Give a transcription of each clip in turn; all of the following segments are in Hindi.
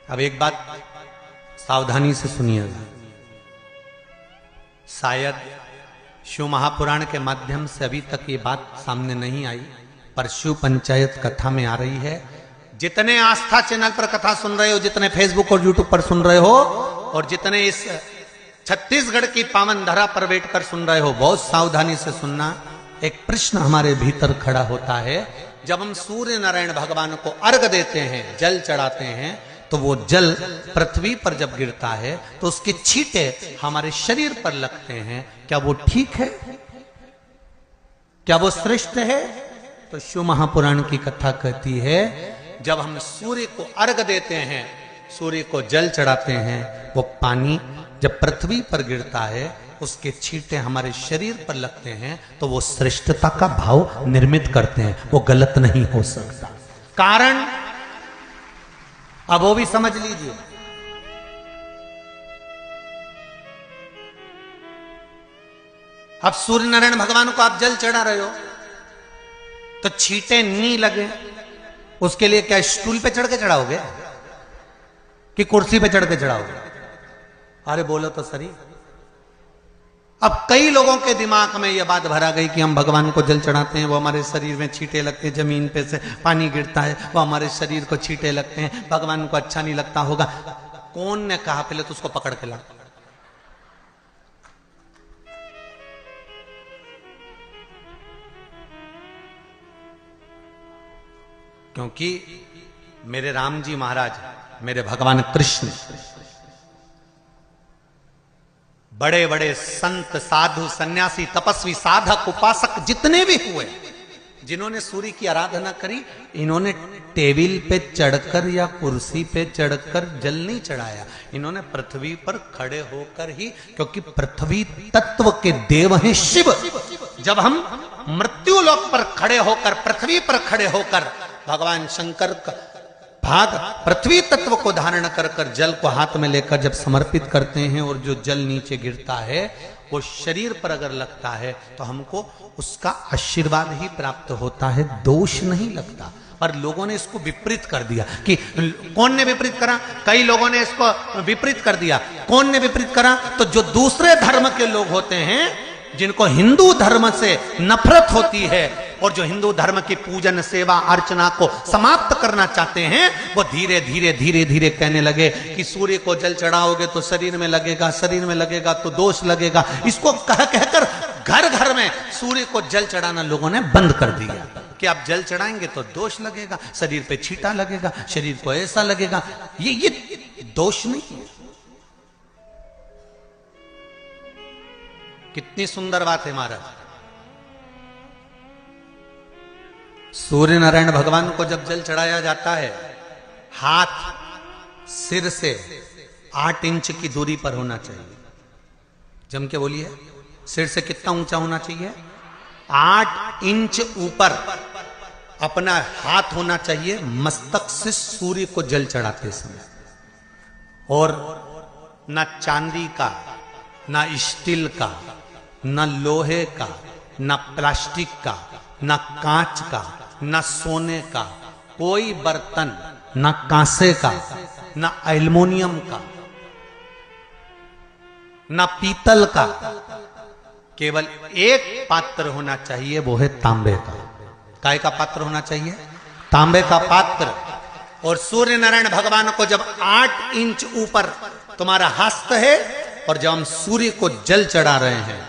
अब एक बात सावधानी से सुनिएगा, शायद शिव महापुराण के माध्यम से अभी तक ये बात सामने नहीं आई, पर शिव पंचायत कथा में आ रही है। जितने आस्था चैनल पर कथा सुन रहे हो, जितने फेसबुक और यूट्यूब पर सुन रहे हो, और जितने इस छत्तीसगढ़ की पावन धरा पर बैठकर सुन रहे हो, बहुत सावधानी से सुनना। एक प्रश्न हमारे भीतर खड़ा होता है, जब हम सूर्य नारायण भगवान को अर्घ देते हैं, जल चढ़ाते हैं, तो वो जल पृथ्वी पर जब गिरता है तो उसके छींटे हमारे शरीर पर लगते हैं। क्या वो ठीक है? क्या वो श्रेष्ठ है? तो शिव महापुराण की कथा कहती है, जब हम सूर्य को अर्घ देते हैं, सूर्य को जल चढ़ाते हैं, वो पानी जब पृथ्वी पर गिरता है, उसके छींटे हमारे शरीर पर लगते हैं, तो वो श्रेष्ठता का भाव निर्मित करते हैं। वो गलत नहीं हो सकता। कारण अब वो भी समझ लीजिए। अब सूर्य नारायण भगवान को आप जल चढ़ा रहे हो तो छींटे नहीं लगे, उसके लिए क्या स्टूल पे चढ़ के चढ़ाओगे कि कुर्सी पे चढ़ के चढ़ाओगे? अरे बोलो तो सही। अब कई लोगों के दिमाग में यह बात भरा गई कि हम भगवान को जल चढ़ाते हैं, वो हमारे शरीर में छींटे लगते हैं, जमीन पे से पानी गिरता है, वो हमारे शरीर को छींटे लगते हैं, भगवान को अच्छा नहीं लगता होगा। कौन ने कहा? पहले तो उसको पकड़ के ला। क्योंकि मेरे राम जी महाराज, मेरे भगवान कृष्ण, बड़े बड़े संत, साधु, सन्यासी, तपस्वी, साधक, उपासक जितने भी हुए, जिन्होंने सूर्य की आराधना करी, इन्होंने टेबल पे चढ़कर या कुर्सी पे चढ़कर जल नहीं चढ़ाया। इन्होंने पृथ्वी पर खड़े होकर ही, क्योंकि पृथ्वी तत्व के देव हैं शिव। जब हम मृत्यु लोक पर खड़े होकर, पृथ्वी पर खड़े होकर भगवान शंकर का भाग पृथ्वी तत्व को धारण कर कर जल को हाथ में लेकर जब समर्पित करते हैं, और जो जल नीचे गिरता है वो शरीर पर अगर लगता है तो हमको उसका आशीर्वाद ही प्राप्त होता है, दोष नहीं लगता। पर लोगों ने इसको विपरीत कर दिया। कि कौन ने विपरीत करा? कई लोगों ने इसको विपरीत कर दिया। कौन ने विपरीत करा? तो जो दूसरे धर्म के लोग होते हैं, जिनको हिंदू धर्म से नफरत होती है और जो हिंदू धर्म की पूजन, सेवा, अर्चना को समाप्त करना चाहते हैं, वो धीरे धीरे धीरे धीरे कहने लगे कि सूर्य को जल चढ़ाओगे तो शरीर में लगेगा, शरीर में लगेगा तो दोष लगेगा। इसको कह कहकर घर घर में सूर्य को जल चढ़ाना लोगों ने बंद कर दिया कि आप जल चढ़ाएंगे तो दोष लगेगा, शरीर पे छींटा लगेगा, शरीर को ऐसा लगेगा। ये दोष नहीं है। कितनी सुंदर बात है महाराज। सूर्य नारायण भगवान को जब जल चढ़ाया जाता है, हाथ सिर से 8 इंच की दूरी पर होना चाहिए। जम के बोलिए, सिर से कितना ऊंचा होना चाहिए? 8 इंच ऊपर अपना हाथ होना चाहिए मस्तक से सूर्य को जल चढ़ाते समय। और ना चांदी का, ना स्टील का, ना लोहे का, ना प्लास्टिक का, ना कांच का, ना सोने का कोई बर्तन, ना कांसे का, ना एल्युमिनियम का, ना पीतल का, केवल एक पात्र होना चाहिए, वो है तांबे का। काय का पात्र होना चाहिए? तांबे का पात्र। और सूर्य नारायण भगवान को जब 8 इंच ऊपर तुम्हारा हस्त है, और जब हम सूर्य को जल चढ़ा रहे हैं,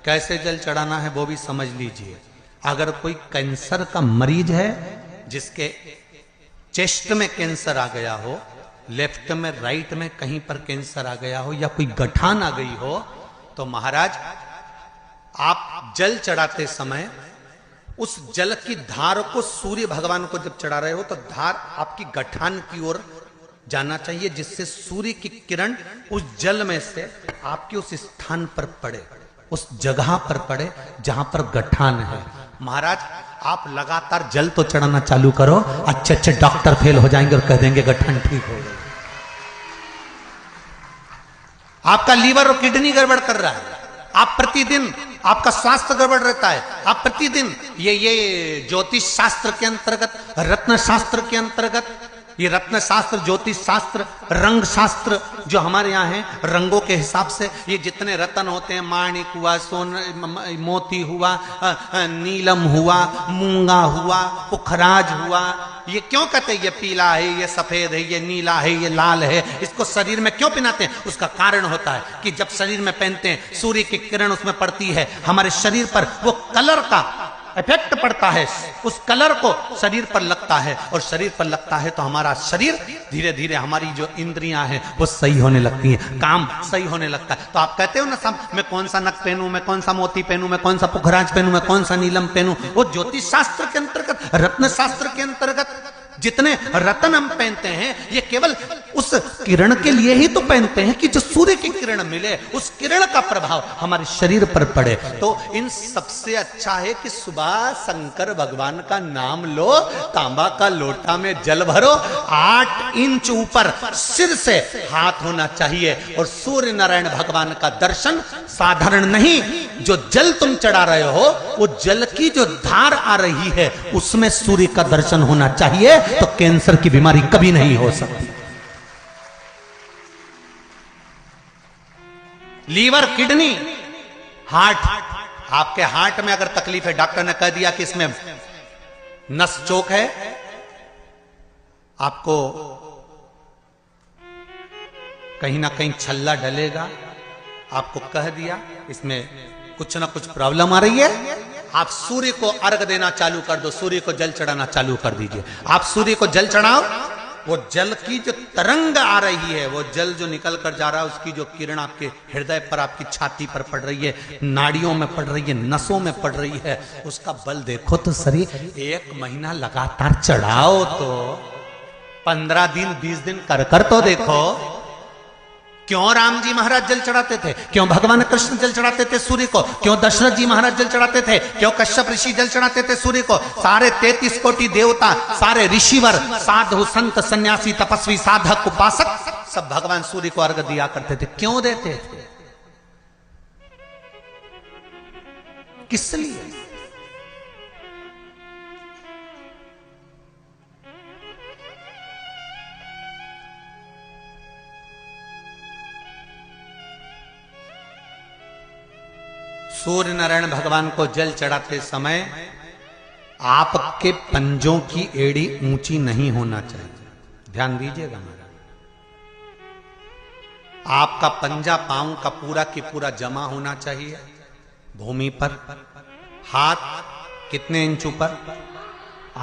कैसे जल चढ़ाना है वो भी समझ लीजिए। अगर कोई कैंसर का मरीज है, जिसके चेस्ट में कैंसर आ गया हो, लेफ्ट में, राइट में कहीं पर कैंसर आ गया हो, या कोई गठान आ गई हो, तो महाराज आप जल चढ़ाते समय उस जल की धार को सूर्य भगवान को जब चढ़ा रहे हो, तो धार आपकी गठान की ओर जाना चाहिए, जिससे सूर्य की किरण उस जल में से आपके उस स्थान पर पड़े, उस जगह पर पड़े जहां पर गठान है। महाराज आप लगातार जल तो चढ़ाना चालू करो, अच्छे अच्छे डॉक्टर फेल हो जाएंगे और कह देंगे गठान ठीक हो गई। आपका लीवर और किडनी गड़बड़ कर रहा है, आप प्रतिदिन, आपका स्वास्थ्य गड़बड़ रहता है, आप प्रतिदिन ये ज्योतिष शास्त्र के अंतर्गत, रत्न शास्त्र के अंतर्गत ये रत्न शास्त्र, ज्योतिष शास्त्र, रंग शास्त्र जो हमारे यहाँ है, रंगों के हिसाब से ये जितने रत्न होते हैं, माणिक हुआ, मोती हुआ, नीलम हुआ, मूंगा हुआ, पुखराज हुआ, ये क्यों कहते हैं ये पीला है, ये सफेद है, ये नीला है, ये लाल है, इसको शरीर में क्यों पहनाते हैं? उसका कारण होता है कि जब शरीर में पहनते हैं, सूर्य की किरण उसमें पड़ती है, हमारे शरीर पर वो कलर का इफेक्ट पड़ता है, उस कलर को शरीर पर लगता है, और शरीर पर लगता है तो हमारा शरीर धीरे धीरे, हमारी जो इंद्रियां हैं वो सही होने लगती हैं, काम सही होने लगता है। तो आप कहते हो ना सब, मैं कौन सा नक पहनूं, मैं कौन सा मोती पहनूं, मैं कौन सा पुखराज पहनूं, मैं कौन सा नीलम पहनूं, वो ज्योतिष शास्त्र के अंतर्गत, रत्न शास्त्र के अंतर्गत जितने रत्न हम पहनते हैं, ये केवल उस किरण के लिए ही तो पहनते हैं कि जो सूर्य की किरण मिले, उस किरण का प्रभाव हमारे शरीर पर पड़े। तो इन सबसे अच्छा है कि सुबह शंकर भगवान का नाम लो, तांबा का लोटा में जल भरो, 8 इंच ऊपर सिर से हाथ होना चाहिए, और सूर्य नारायण भगवान का दर्शन साधारण नहीं, जो जल तुम चढ़ा रहे हो, वो जल की जो धार आ रही है उसमें सूर्य का दर्शन होना चाहिए, तो कैंसर की बीमारी कभी नहीं हो सकती। लीवर, किडनी, हार्ट, आपके हार्ट में अगर तकलीफ है, डॉक्टर ने कह दिया कि इसमें नस चोक है, आपको कहीं ना कहीं छल्ला डलेगा, आपको कह दिया इसमें कुछ ना कुछ प्रॉब्लम आ रही है, आप सूर्य को अर्घ देना चालू कर दो, सूर्य को जल चढ़ाना चालू कर दीजिए। आप सूर्य को जल चढ़ाओ, वो जल की जो तरंग आ रही है, वो जल जो निकल कर जा रहा है, उसकी जो किरण आपके हृदय पर, आपकी छाती पर पड़ रही है, नाड़ियों में पड़ रही है, नसों में पड़ रही है, उसका बल देखो तो शरीर 1 महीना लगातार चढ़ाओ तो 15 दिन 20 दिन कर तो देखो। क्यों राम जी महाराज जल चढ़ाते थे, क्यों भगवान कृष्ण जल चढ़ाते थे सूर्य को, क्यों दशरथ जी महाराज जल चढ़ाते थे, क्यों कश्यप ऋषि जल चढ़ाते थे सूर्य को, सारे 33 कोटि देवता, सारे ऋषिवर, साधु संत सन्यासी तपस्वी साधक उपासक सब भगवान सूर्य को अर्घ दिया करते थे। क्यों देते थे, किस लिए? सूर्य नारायण भगवान को जल चढ़ाते समय आपके पंजों की एड़ी ऊंची नहीं होना चाहिए, ध्यान दीजिएगा। आपका पंजा पांव का पूरा की पूरा जमा होना चाहिए भूमि पर। हाथ कितने इंच ऊपर?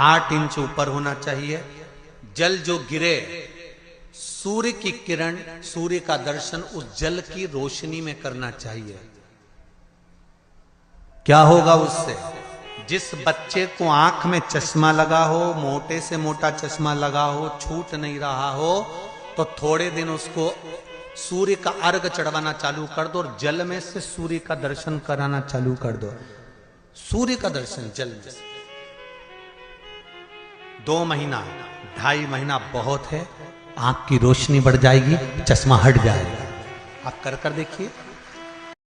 8 इंच ऊपर होना चाहिए। जल जो गिरे, सूर्य की किरण, सूर्य का दर्शन उस जल की रोशनी में करना चाहिए। क्या होगा उससे? जिस बच्चे को आंख में चश्मा लगा हो, मोटे से मोटा चश्मा लगा हो, छूट नहीं रहा हो, तो थोड़े दिन उसको सूर्य का अर्घ चढ़वाना चालू कर दो और जल में से सूर्य का दर्शन कराना चालू कर दो। सूर्य का दर्शन जल में से 2 महीना 2.5 महीना बहुत है, आंख की रोशनी बढ़ जाएगी, चश्मा हट जाएगा। आप कर देखिए।